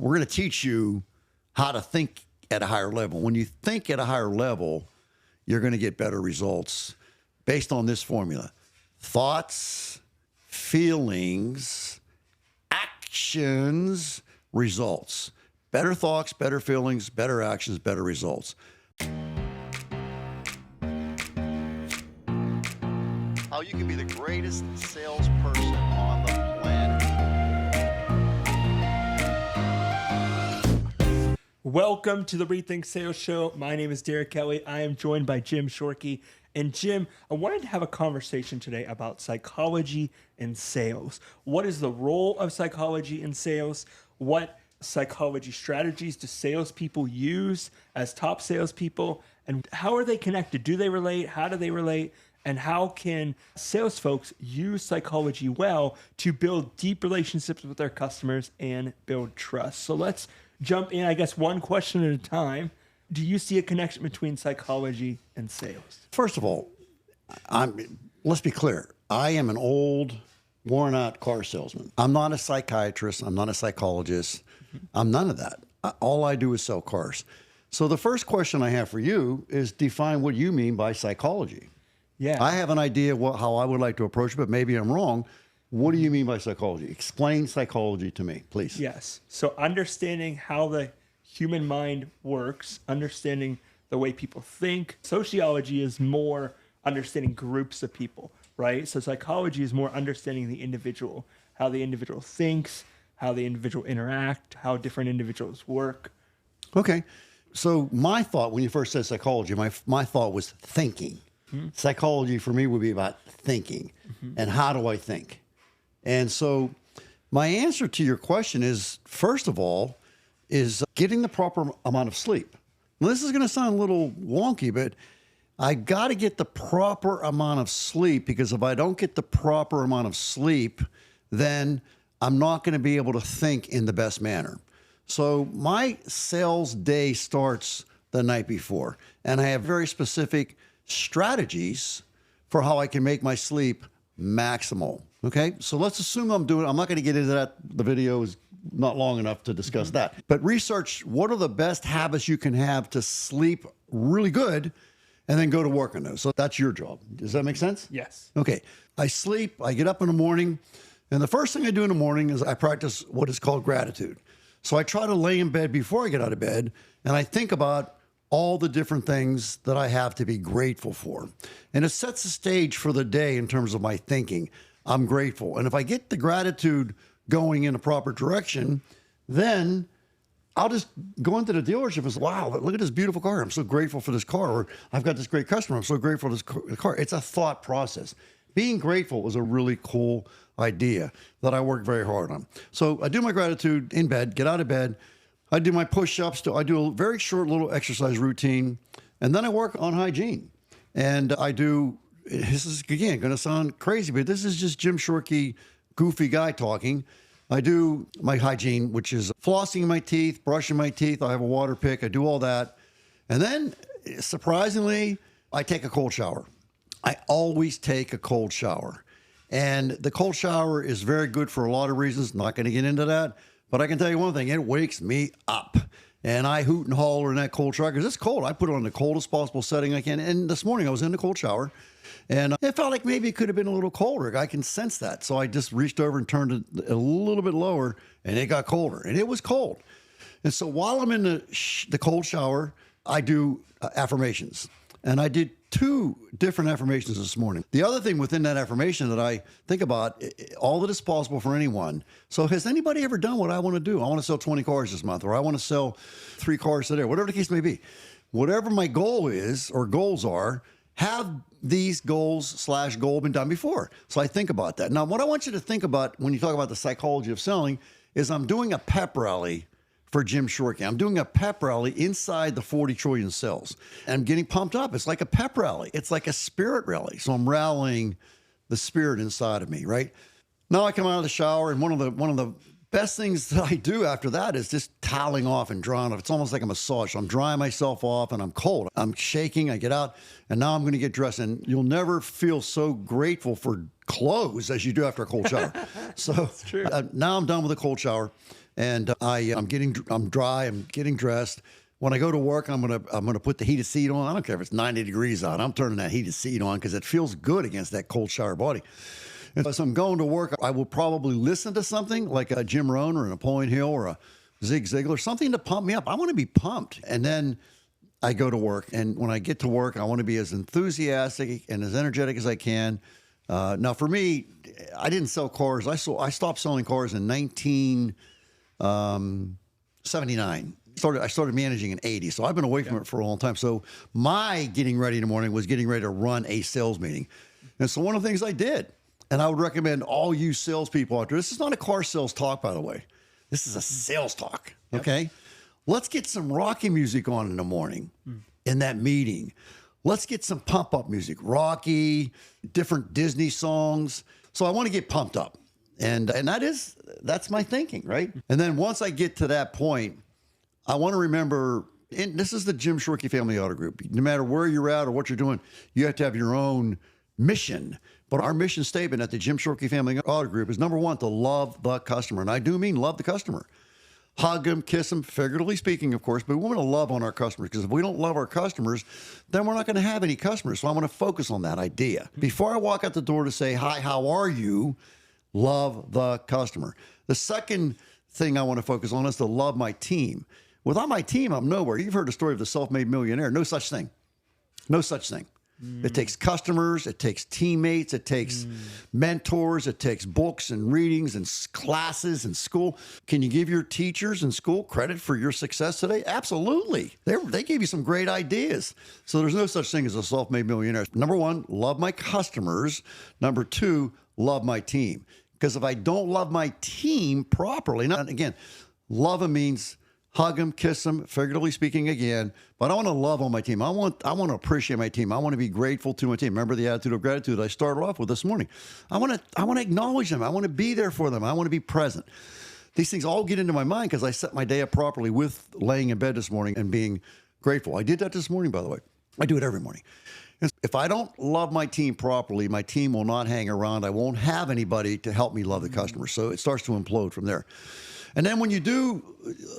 we're going to teach you how to think at a higher level. When you think at a higher level, you're going to get better results based on this formula. Thoughts, feelings, actions, results. Better thoughts, better feelings, better actions, better results. How you can be the greatest salesperson on the planet. Welcome to the Rethink Sales Show. My name is Derek Kelly. I am joined by Jim Shorkey. And Jim, I wanted to have a conversation today about psychology in sales. What is the role of psychology in sales? What psychology strategies do salespeople use as top salespeople? And how are they connected? Do they relate? How do they relate? And how can sales folks use psychology well to build deep relationships with their customers and build trust? So let's jump in, I guess, one question at a time. Do you see a connection between psychology and sales? First of all, let's be clear. I am an old, worn-out car salesman. I'm not a psychiatrist. I'm not a psychologist. I'm none of that. All I do is sell cars. So the first question I have for you is define what you mean by psychology. Yeah. I have an idea how I would like to approach it, but maybe I'm wrong. What do you mean by psychology? Explain psychology to me, please. Yes. So understanding how the human mind works, understanding the way people think. Sociology is more understanding groups of people, right? So psychology is more understanding the individual, how the individual thinks, how the individual interact, how different individuals work. Okay. So my thought when you first said psychology, my thought was thinking. Mm-hmm. Psychology for me would be about thinking. Mm-hmm. And how do I think? And so my answer to your question is, first of all, is getting the proper amount of sleep. Now, this is going to sound a little wonky, but I got to get the proper amount of sleep, because if I don't get the proper amount of sleep, then I'm not going to be able to think in the best manner. So my sales day starts the night before, and I have very specific strategies for how I can make my sleep maximal. Okay, so let's assume I'm not going to get into that. The video is not long enough to discuss that. But research what are the best habits you can have to sleep really good and then go to work on those. So that's your job. Does that make sense? Yes. Okay, I sleep, I get up in the morning, and the first thing I do in the morning is I practice what is called gratitude. So I try to lay in bed before I get out of bed, and I think about all the different things that I have to be grateful for. And it sets the stage for the day in terms of my thinking. I'm grateful. And if I get the gratitude going in a proper direction, then I'll just go into the dealership and say, wow, look at this beautiful car. I'm so grateful for this car. Or I've got this great customer. I'm so grateful for this car. It's a thought process. Being grateful is a really cool idea that I work very hard on. So I do my gratitude in bed, get out of bed. I do my push-ups. I do a very short little exercise routine. And then I work on hygiene. And I do, this is, again, going to sound crazy, but this is just Jim Shorkey, goofy guy talking. I do my hygiene, which is flossing my teeth, brushing my teeth. I have a water pick. I do all that. And then, surprisingly, I take a cold shower. I always take a cold shower. And the cold shower is very good for a lot of reasons. Not going to get into that. But I can tell you one thing, it wakes me up. And I hoot and holler in that cold shower because it's cold. I put it on the coldest possible setting I can. And this morning I was in the cold shower. And it felt like maybe it could have been a little colder. I can sense that. So I just reached over and turned it a little bit lower, and it got colder. And it was cold. And so while I'm in the cold shower, I do affirmations. And I did 2 different affirmations this morning. The other thing within that affirmation that I think about, all that is possible for anyone. So has anybody ever done what I want to do? I want to sell 20 cars this month, or I want to sell 3 cars today, whatever the case may be. Whatever my goal is or goals are, have these goals/goal been done before? So I think about that. Now, what I want you to think about when you talk about the psychology of selling is I'm doing a pep rally for Jim Shorkey. I'm doing a pep rally inside the 40 trillion cells. And I'm getting pumped up. It's like a pep rally. It's like a spirit rally. So I'm rallying the spirit inside of me, right? Now I come out of the shower, and one of the best things that I do after that is just toweling off and drying off. It's almost like a massage. So I'm drying myself off, and I'm cold. I'm shaking. I get out, and now I'm going to get dressed. And you'll never feel so grateful for clothes as you do after a cold shower. So That's true. Now I'm done with a cold shower. and I'm dry, I'm getting dressed. When I go to work, I'm gonna put the heated seat on. I don't care if it's 90 degrees out. I'm turning that heated seat on because it feels good against that cold shower body. And so I'm going to work. I will probably listen to something like a Jim Rohn or a Napoleon Hill or a Zig Ziglar, something to pump me up. I want to be pumped. And then I go to work. And when I get to work, I want to be as enthusiastic and as energetic as I can. Now, for me, I didn't sell cars. I stopped selling cars in 1979. I started managing in 80, so I've been away from it for a long time. So my getting ready in the morning was getting ready to run a sales meeting. And so one of the things I did, and I would recommend all you salespeople out there, this is not a car sales talk, by the way. This is a sales talk, okay? Let's get some Rocky music on in the morning in that meeting. Let's get some pump-up music, Rocky, different Disney songs. So I want to get pumped up. And that's my thinking, right? And then once I get to that point, I want to remember, and this is the Jim Shorkey Family Auto Group. No matter where you're at or what you're doing, you have to have your own mission. But our mission statement at the Jim Shorkey Family Auto Group is number one, to love the customer. And I do mean love the customer. Hug them, kiss them, figuratively speaking, of course, but we want to love on our customers, because if we don't love our customers, then we're not going to have any customers. So I want to focus on that idea. Before I walk out the door to say, hi, how are you? Love the customer. The second thing I want to focus on is to love my team. Without my team, I'm nowhere. You've heard the story of the self-made millionaire. No such thing. No such thing. It takes customers, it takes teammates, it takes mentors, it takes books and readings and classes and school. Can you give your teachers in school credit for your success today? Absolutely. They gave you some great ideas. So there's no such thing as a self-made millionaire. Number one, love my customers. Number two, love my team. Because if I don't love my team properly, now again, love them means hug them, kiss them, figuratively speaking again. But I want to love on my team. I want to appreciate my team. I want to be grateful to my team. Remember the attitude of gratitude I started off with this morning. I want to acknowledge them. I want to be there for them. I want to be present. These things all get into my mind because I set my day up properly with laying in bed this morning and being grateful. I did that this morning, by the way. I do it every morning. If I don't love my team properly, my team will not hang around. I won't have anybody to help me love the customer. So it starts to implode from there. And then when you do,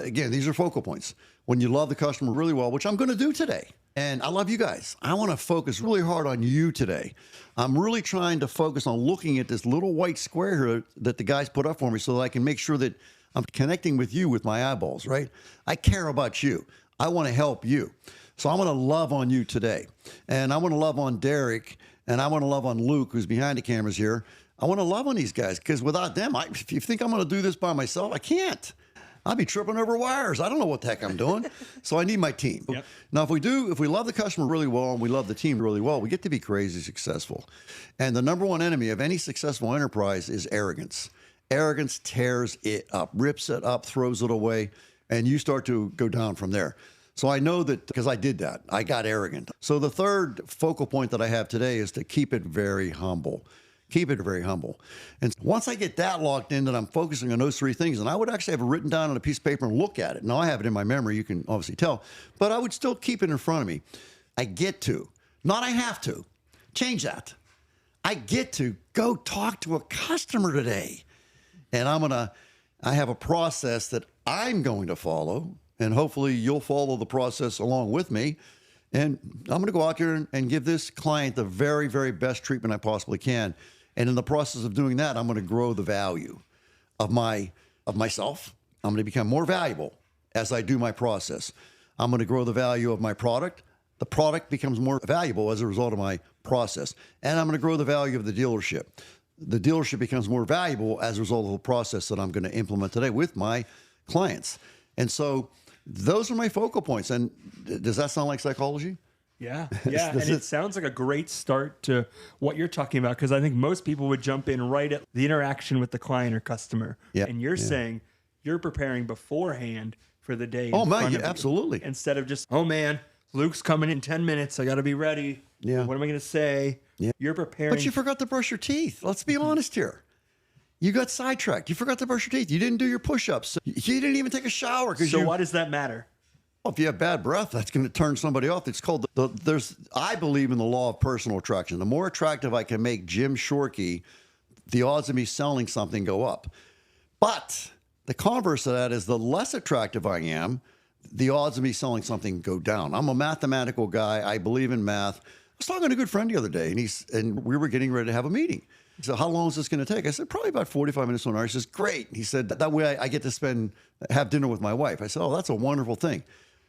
again, these are focal points. When you love the customer really well, which I'm going to do today, and I love you guys. I want to focus really hard on you today. I'm really trying to focus on looking at this little white square here that the guys put up for me so that I can make sure that I'm connecting with you with my eyeballs, right? I care about you. I want to help you. So I want to love on you today. And I want to love on Derek, and I want to love on Luke, who's behind the cameras here. I want to love on these guys, because without them, if you think I'm going to do this by myself, I can't. I'll be tripping over wires. I don't know what the heck I'm doing. So I need my team. Yep. Now, if we love the customer really well and we love the team really well, we get to be crazy successful. And the number one enemy of any successful enterprise is arrogance. Arrogance tears it up, rips it up, throws it away, and you start to go down from there. So I know that because I did that. I got arrogant. So the third focal point that I have today is to keep it very humble. Keep it very humble. And once I get that locked in, that I'm focusing on those three things, and I would actually have it written down on a piece of paper and look at it. Now, I have it in my memory, you can obviously tell, but I would still keep it in front of me. I get to, not I have to, change that. I get to go talk to a customer today. And I have a process that I'm going to follow, and hopefully you'll follow the process along with me. And I'm going to go out there and give this client the very, very best treatment I possibly can. And in the process of doing that, I'm going to grow the value of myself. I'm going to become more valuable as I do my process. I'm going to grow the value of my product. The product becomes more valuable as a result of my process. And I'm going to grow the value of the dealership. The dealership becomes more valuable as a result of the process that I'm going to implement today with my clients. And so those are my focal points. And does that sound like psychology? Yeah. And it sounds like a great start to what you're talking about, because I think most people would jump in right at the interaction with the client or customer. Yeah. And you're saying you're preparing beforehand for the day. Oh, man, absolutely. Instead of just, oh, man, Luke's coming in 10 minutes. I got to be ready. Yeah. What am I going to say? Yeah. You're preparing. But you forgot to brush your teeth. Let's be honest here. You got sidetracked. You forgot to brush your teeth. You didn't do your push-ups. You didn't even take a shower. So why does that matter? Well, if you have bad breath, that's going to turn somebody off. It's called, I believe in the law of personal attraction. The more attractive I can make Jim Shorkey, the odds of me selling something go up. But The converse of that is the less attractive I am, the odds of me selling something go down. I'm a mathematical guy. I believe in math. I was talking to a good friend the other day, and we were getting ready to have a meeting. He said, how long is this going to take? I said, probably about 45 minutes to an hour. He says, great. He said, that way I get to have dinner with my wife. I said, oh, that's a wonderful thing.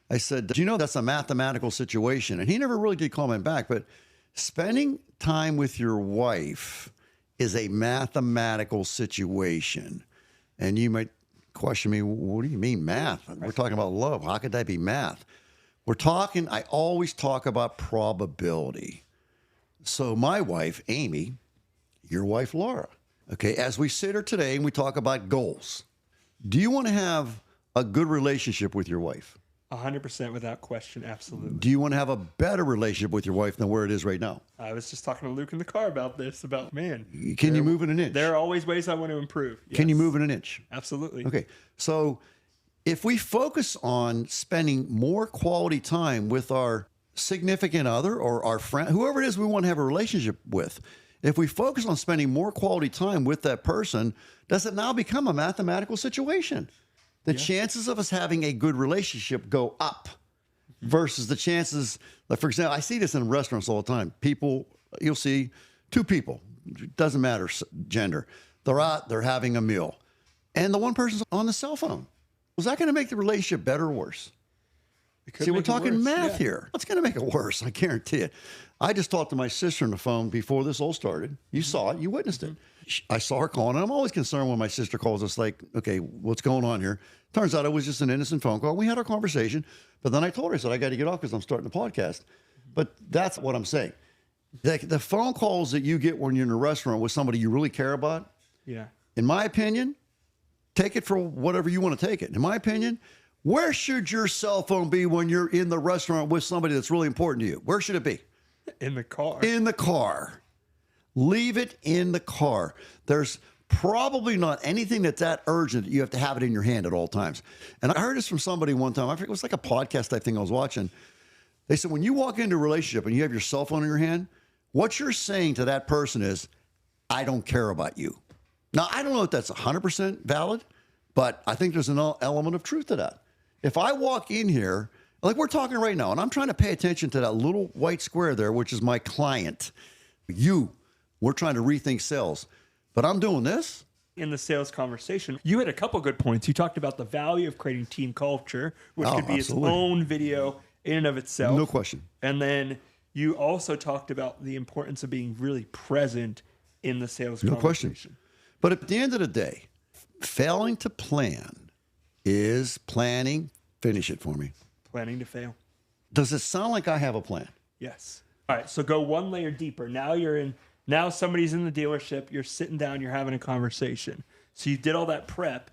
I said, do you know that's a mathematical situation? And he never really did comment back, but spending time with your wife is a mathematical situation. And you might question me, what do you mean math? We're talking about love. How could that be math? I always talk about probability. So my wife, Amy, your wife, Laura, okay, as we sit here today and we talk about goals, do you want to have a good relationship with your wife? 100% without question, absolutely. Do you want to have a better relationship with your wife than where it is right now? I was just talking to Luke in the car about this, man. Can you move in an inch? There are always ways I want to improve. Yes. Can you move in an inch? Absolutely. Okay, so if we focus on spending more quality time with our significant other or our friend, whoever it is we want to have a relationship with, if we focus on spending more quality time with that person, does it now become a mathematical situation? The chances of us having a good relationship go up versus the chances, like for example, I see this in restaurants all the time. You'll see two people, it doesn't matter gender. They're out, they're having a meal, and the one person's on the cell phone. Was that going to make the relationship better or worse? See, we're talking math here. What's going to make it worse? I guarantee it. I just talked to my sister on the phone before this all started. You saw it. You witnessed it. I saw her calling, and I'm always concerned when my sister calls us like, okay, what's going on here? Turns out it was just an innocent phone call. We had our conversation, but then I told her, I said, I got to get off because I'm starting the podcast. But that's what I'm saying. The phone calls that you get when you're in a restaurant with somebody you really care about, in my opinion, take it for whatever you want to take it. In my opinion, where should your cell phone be when you're in the restaurant with somebody that's really important to you? Where should it be? In the car. In the car. Leave it in the car. There's probably not anything that's that urgent that you have to have it in your hand at all times. And I heard this from somebody one time. I forget, it was like a podcast type thing I was watching. They said, when you walk into a relationship and you have your cell phone in your hand, what you're saying to that person is, I don't care about you. Now, I don't know if that's 100% valid, but I think there's an element of truth to that. If I walk in here, like we're talking right now, and I'm trying to pay attention to that little white square there, which is my client, we're trying to rethink sales, but I'm doing this. In the sales conversation, you had a couple good points. You talked about the value of creating team culture, which could be absolutely. its own video in and of itself. No question. And then you also talked about the importance of being really present in the sales No conversation. question. But at the end of the day, failing to plan is planning. Finish it for me. Planning to fail. Does it sound like I have a plan? Yes. All right. So go one layer deeper. Now somebody's in the dealership. You're sitting down. You're having a conversation. So you did all that prep.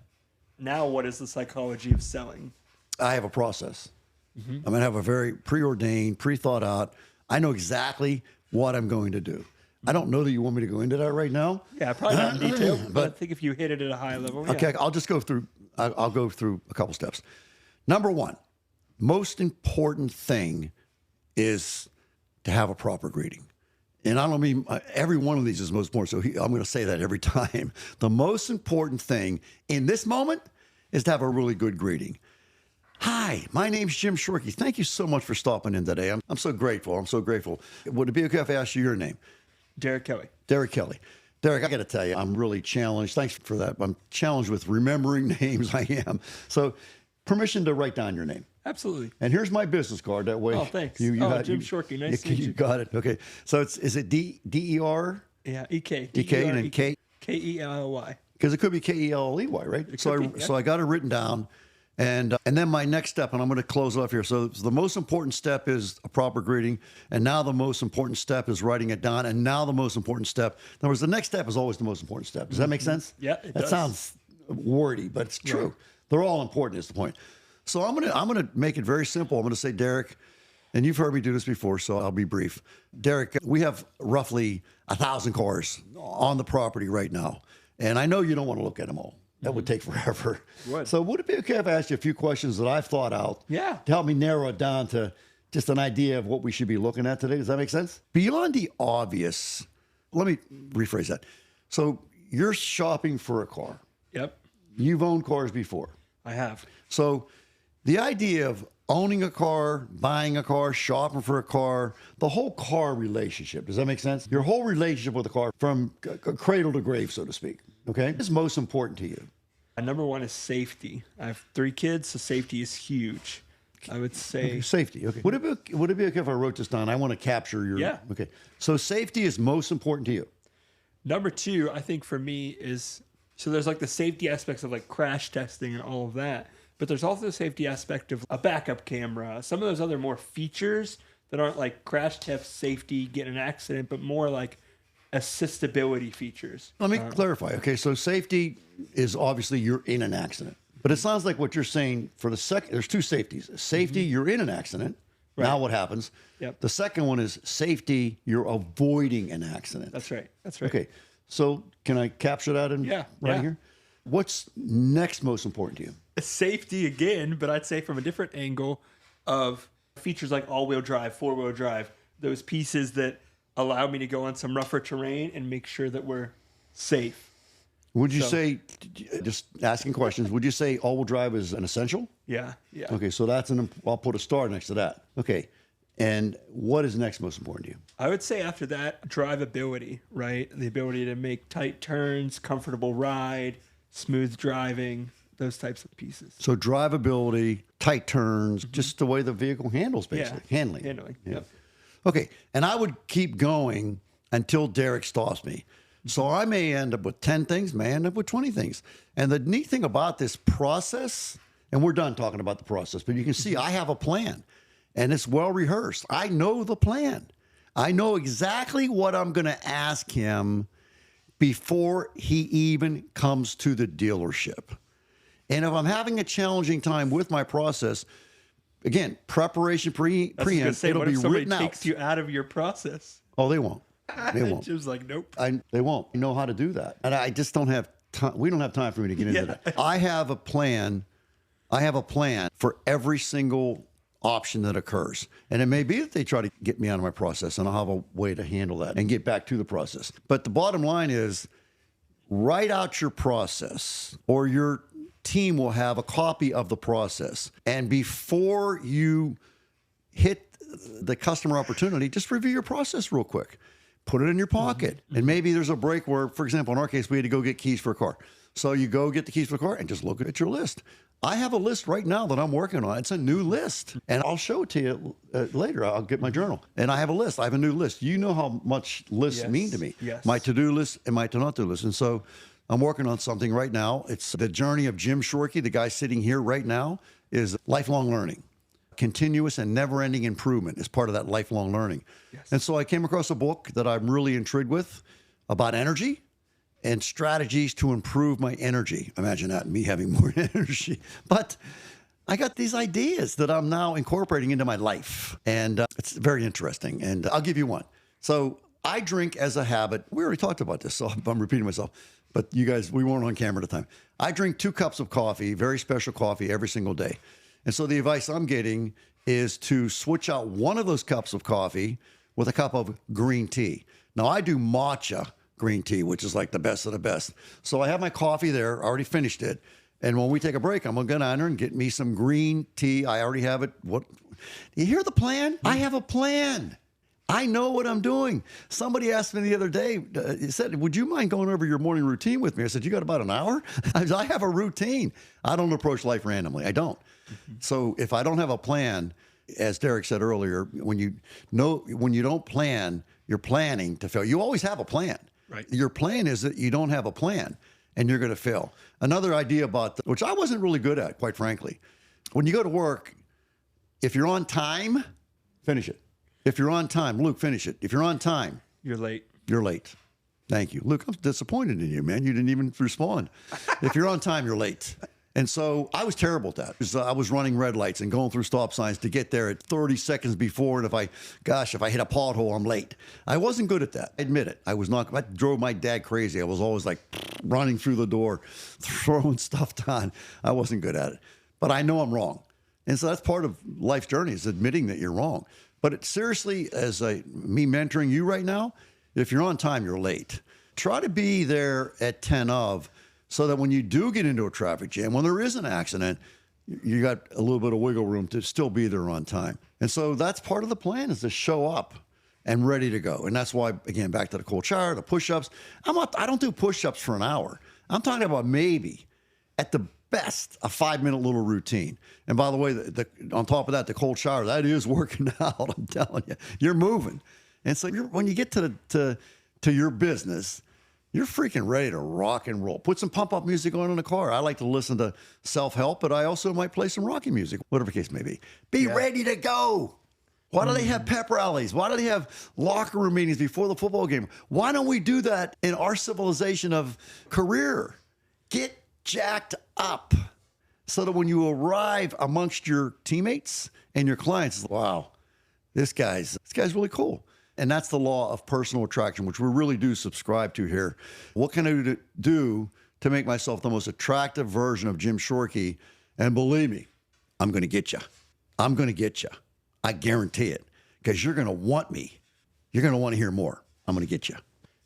Now what is the psychology of selling? I have a process. I'm going to have a very preordained, pre-thought out. I know exactly what I'm going to do. I don't know that you want me to go into that right now. Yeah, probably not in detail, but I think if you hit it at a high level. Okay, I'll just go through. I'll go through a couple steps. Number one, most important thing is to have a proper greeting. And I don't mean every one of these is most important, so I'm going to say that every time. The most important thing in this moment is to have a really good greeting. Hi, my name's Jim Shorkey. Thank you so much for stopping in today. I'm so grateful. I'm so grateful. Would it be okay if I asked you your name? Derek Kelly. Derek Kelly. Derek, I got to tell you, I'm really challenged. Thanks for that. I'm challenged with remembering names. I am. So permission to write down your name. Absolutely. And here's my business card. That way. Oh, thanks. Jim Shorkey. Nice to meet you. You got it. Okay. So is it D-E-R? Yeah, E-K. D-K and then K? K-E-L-L-Y. Because it could be K-E-L-L-E-Y, right? So I got it written down. And then my next step, and I'm going to close off here. So the most important step is a proper greeting. And now the most important step is writing it down. And now the most important step. In other words, the next step is always the most important step. Does that make sense? Yeah, it does. That sounds wordy, but it's true. Right. They're all important is the point. So I'm gonna make it very simple. I'm going to say, Derek, and you've heard me do this before, so I'll be brief. Derek, we have roughly 1,000 cars on the property right now. And I know you don't want to look at them all. That would take forever. So would it be okay if I asked you a few questions that I've thought out to help me narrow it down to just an idea of what we should be looking at today? Does that make sense? Beyond the obvious, let me rephrase that. So you're shopping for a car. Yep. You've owned cars before. I have. So the idea of owning a car, buying a car, shopping for a car, the whole car relationship, does that make sense? Your whole relationship with a car from cradle to grave, so to speak, okay? What's most important to you? Number one is safety. I have 3 kids, so safety is huge. I would say Safety, okay. Would it be okay if I wrote this down? I want to capture your... Yeah. Okay. So safety is most important to you. number 2, I think for me is, so there's like the safety aspects of like crash testing and all of that, but there's also the safety aspect of a backup camera, some of those other more features that aren't like crash test safety, get in an accident, but more like assistability features. Let me clarify. Okay, so safety is obviously you're in an accident. But it sounds like what you're saying for the second, there's 2 safeties. Safety, you're in an accident. Right. Now what happens? Yep. The second one is safety, you're avoiding an accident. That's right. That's right. Okay, so can I capture that in Yeah, right yeah. here? What's next most important to you? Safety again, but I'd say from a different angle of features like all-wheel drive, 4-wheel drive, those pieces that allow me to go on some rougher terrain and make sure that we're safe. Would you say, just asking questions, would you say all-wheel drive is an essential? Yeah, yeah. Okay, so I'll put a star next to that. Okay, and what is next most important to you? I would say after that, drivability, right? The ability to make tight turns, comfortable ride, smooth driving, those types of pieces. So drivability, tight turns, just the way the vehicle handles, basically. Handling. Yeah. Yep. Okay, and I would keep going until Derek stops me. So I may end up with 10 things, may end up with 20 things. And the neat thing about this process, and we're done talking about the process, but you can see I have a plan, and it's well rehearsed. I know the plan. I know exactly what I'm going to ask him before he even comes to the dealership. And if I'm having a challenging time with my process, again, preparation, preempt, it'll what be if somebody written takes out. you out of your process? Oh, they won't. They won't. Jim's like, nope. They won't. You know how to do that. And I just don't have time. We don't have time for me to get into that. I have a plan. I have a plan for every single option that occurs. And it may be that they try to get me out of my process, and I'll have a way to handle that and get back to the process. But the bottom line is write out your process, or your team will have a copy of the process. And before you hit the customer opportunity, just review your process real quick. Put it in your pocket. And maybe there's a break where, for example, in our case, we had to go get keys for a car. So you go get the keys for the car and just look at your list. I have a list right now that I'm working on. It's a new list, and I'll show it to you later. I'll get my journal, and I have a list. I have a new list. You know how much lists mean to me. Yes. My to-do list and my to-not-do list. And so I'm working on something right now. It's the journey of Jim Shorkey, the guy sitting here right now, is lifelong learning. Continuous and never-ending improvement is part of that lifelong learning. Yes. And so I came across a book that I'm really intrigued with about energy and strategies to improve my energy. Imagine that, me having more energy. But I got these ideas that I'm now incorporating into my life. And it's very interesting. And I'll give you one. So I drink as a habit. We already talked about this, so I'm repeating myself. But you guys, we weren't on camera at the time. I drink 2 cups of coffee, very special coffee, every single day. And so the advice I'm getting is to switch out one of those cups of coffee with a cup of green tea. Now, I do matcha green tea, which is like the best of the best. So I have my coffee there, already finished it. And when we take a break, I'm going to go down there and get me some green tea. I already have it. What? You hear the plan? I have a plan. I know what I'm doing. Somebody asked me the other day, he said, would you mind going over your morning routine with me? I said, you got about an hour? I have a routine. I don't approach life randomly. I don't. So if I don't have a plan, as Derek said earlier, when you don't plan, you're planning to fail. You always have a plan. Right. Your plan is that you don't have a plan and you're going to fail. Another idea about which I wasn't really good at, quite frankly. When you go to work, if you're on time, finish it. If you're on time, Luke, finish it. If you're on time, You're late. you're late. Thank you. Luke, I'm disappointed in you, man. You didn't even respond. If you're on time, you're late. And so I was terrible at that. Because I was running red lights and going through stop signs to get there at 30 seconds before. And if I hit a pothole, I'm late. I wasn't good at that. I admit it. I was not. That drove my dad crazy. I was always like running through the door, throwing stuff down. I wasn't good at it. But I know I'm wrong. And so that's part of life's journey, is admitting that you're wrong. But seriously, as me mentoring you right now, if you're on time, you're late. Try to be there at 10 of, so that when you do get into a traffic jam, when there is an accident, you got a little bit of wiggle room to still be there on time. And so that's part of the plan, is to show up and ready to go. And that's why, again, back to the cold shower, the push-ups. I don't do push-ups for an hour. I'm talking about maybe at the best a 5-minute little routine. And by the way, on top of that, the cold shower, that is working out. I'm telling you, you're moving. And so when you get to your business, you're freaking ready to rock and roll. Put some pump-up music on in the car. I like to listen to self-help, but I also might play some rocky music, whatever the case may be. Be ready to go. Why do they have pep rallies? Why do they have locker room meetings before the football game? Why don't we do that in our civilization of career? Get jacked up so that when you arrive amongst your teammates and your clients, wow, this guy's really cool. And that's the law of personal attraction, which we really do subscribe to here. What can I do to make myself the most attractive version of Jim Shorkey? And believe me, I'm going to get you. I'm going to get you. I guarantee it, because you're going to want me. You're going to want to hear more. I'm going to get you.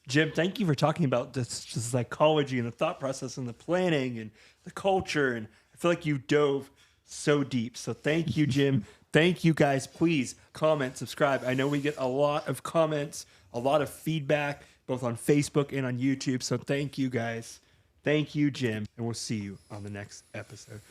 Jim, thank you for talking about the psychology and the thought process and the planning and the culture. And I feel like you dove so deep. So thank you, Jim. Thank you, guys. Please comment, subscribe. I know we get a lot of comments, a lot of feedback, both on Facebook and on YouTube. So thank you, guys. Thank you, Jim. And we'll see you on the next episode.